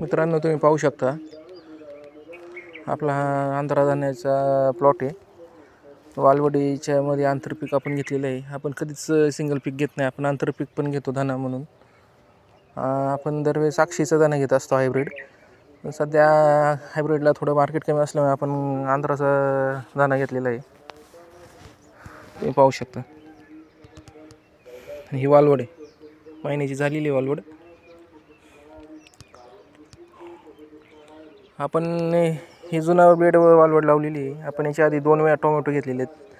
मित्रांनो, तुम्ही पाहू शकता आपला हा आंध्रा धान्याचा प्लॉट आहे. वालवडीच्या मध्ये आंतरपीक आपण घेतलेलं आहे. आपण कधीच सिंगल पीक घेत नाही, आपण आंतरपीक पण घेतो दाणा म्हणून. आपण दरवेळेस साक्षीचा दाणा घेत असतो हायब्रिड. सध्या हायब्रिडला थोडं मार्केट कमी असल्यामुळे आपण आंध्राचा दाणा घेतलेला आहे. तुम्ही पाहू शकता ही वालवड आहे, महिन्याची झालेली वालवड. आपण ही जुना बेड वालवड लावलेली आहे. आपण याच्या आधी 2 वेळा टोमॅटो घेतलेले आहेत.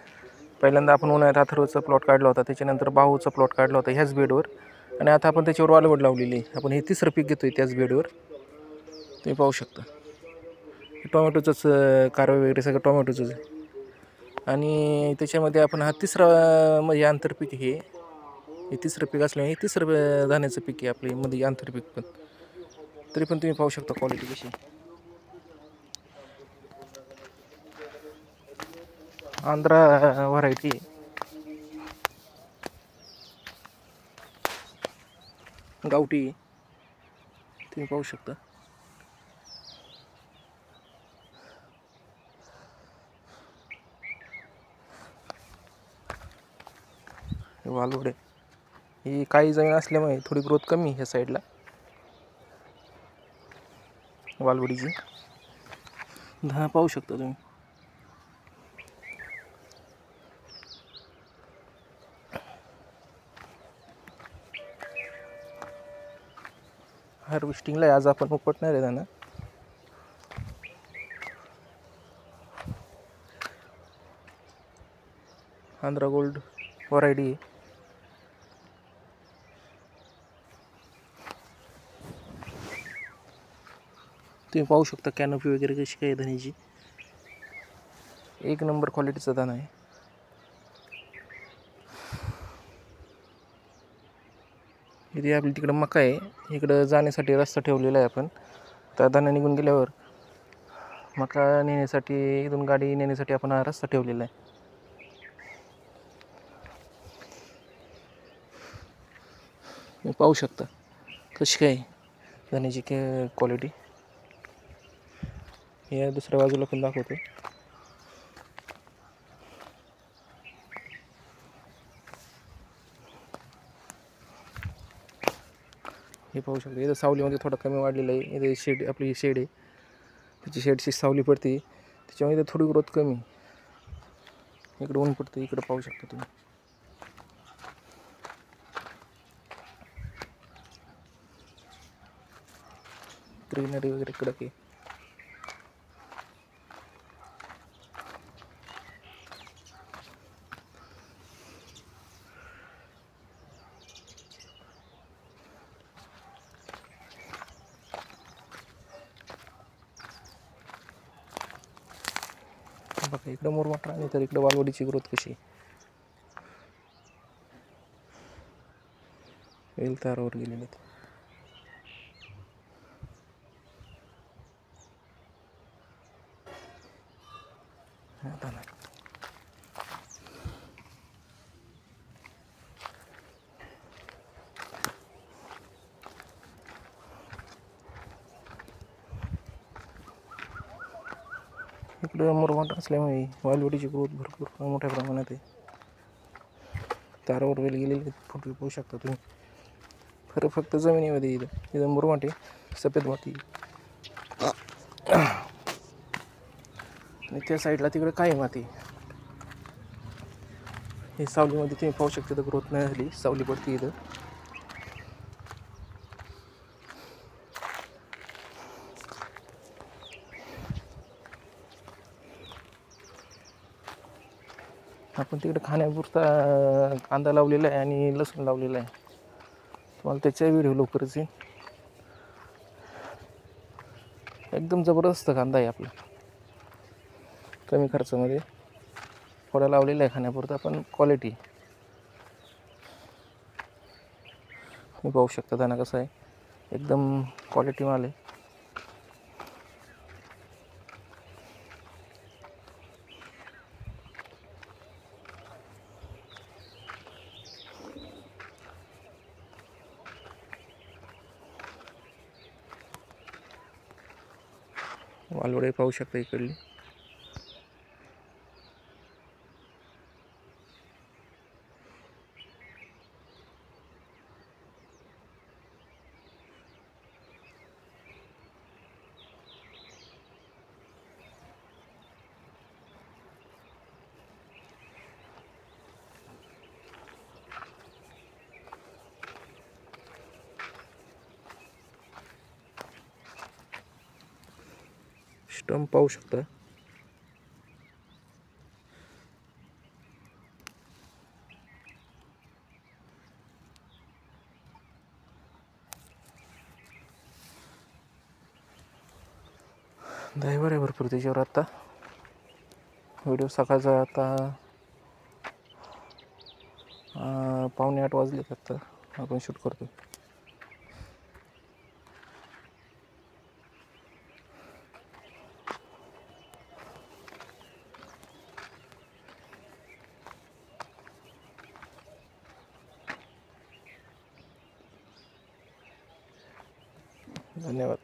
पहिल्यांदा आपण उन्हाळ्यात अथर्वचा प्लॉट काढला होता, त्याच्यानंतर बाहूचा प्लॉट काढला होता ह्याच बेडवर, आणि आता आपण त्याच्यावर वालवड लावलेली आहे. आपण हे तिसरं पीक घेतोय त्याच बेडवर. तुम्ही पाहू शकता टोमॅटोचंच कारवा वगैरे सगळं टोमॅटोचंच आहे. आणि त्याच्यामध्ये आपण हा तिसरा म्हणजे आंतरपीक हे तिसरं पीक असल्यामुळे हे तिसरं धान्याचं पीक आहे आपल्या मध्ये आंतरपीक पण. तरी पण तुम्ही पाहू शकता क्वालिटी कशी. आंध्रा व्हरायटी गावठी तुम्ही पाहू शकता. वालवड ही काही जमीन असल्यामुळे थोडी ग्रोथ कमी ह्या साईडला वालवडीची. पाहू शकता तुम्ही. हार्वेस्टिंगला आज आपण उपटणार आहे त्यांना. आंध्रा गोल्ड व्हरायटी तुम्ही पाहू शकता. कॅनोपी वगैरे कशी काय धान्याची, एक नंबर क्वालिटीचा दाणा आहे. इथे आपली तिकडं मका आहे, इकडं जाण्यासाठी रस्ता ठेवलेला आहे आपण. त्या दाणा निघून गेल्यावर मका नेण्यासाठी, इथून गाडी नेण्यासाठी आपण हा रस्ता ठेवलेला आहे. तुम्ही पाहू शकता कशी काय धान्याची क्वालिटी. हे दुसऱ्या बाजूला पण दाखवतो. हे पाहू शकता. इथं सावलीमध्ये थोडं कमी वाढलेलं आहे. इथे शेड, आपली शेड आहे, त्याची शेडची सावली पडते, त्याच्यामुळे इथं थोडी ग्रोथ कमी. इकडं ऊन पडतं, इकडं पाहू शकता तुम्ही. ग्रीनरी वगैरे कडक आहे. बघा इकडं मोरमाट आणि तर इकडं वालवडीची ग्रोथ कशी वेल तारावर गेलेली आहे. इकडं मुरमाट असल्यामुळे वालवडीची ग्रोथ भरपूर मोठ्या प्रमाणात आहे. तारावर वेल गेलेले फोटो पाहू शकता तुम्ही. फरक फक्त जमिनीमध्ये इथं मुरमाट आहे, सफेद माती. आणि त्या साईडला तिकडं काय माती. हे सावलीमध्ये तुम्ही पाहू शकता, तर ग्रोथ नाही झाली, सावली पडते इथं. आपण तिकडे खाण्यापुरता कांदा लावलेला आहे आणि लसूण लावलेला आहे. तुम्हाला त्याचा व्हिडिओ लवकरच येईल. एकदम जबरदस्त कांदा आहे आपला, कमी खर्चामध्ये. थोडा लावलेला आहे खाण्यापुरता, पण क्वालिटी तुम्ही पाहू शकता. दाणा कसा आहे, एकदम क्वालिटी माल आहे. वालवडे पाहू शकता इकडली. स्टंप पाहू शकता. ड्रायव्हर आहे भरपूर त्याच्यावर. आता व्हिडिओ सकाळचा आता 7:45 वाजलेत. आता आपण शूट करतो. धन्यवाद.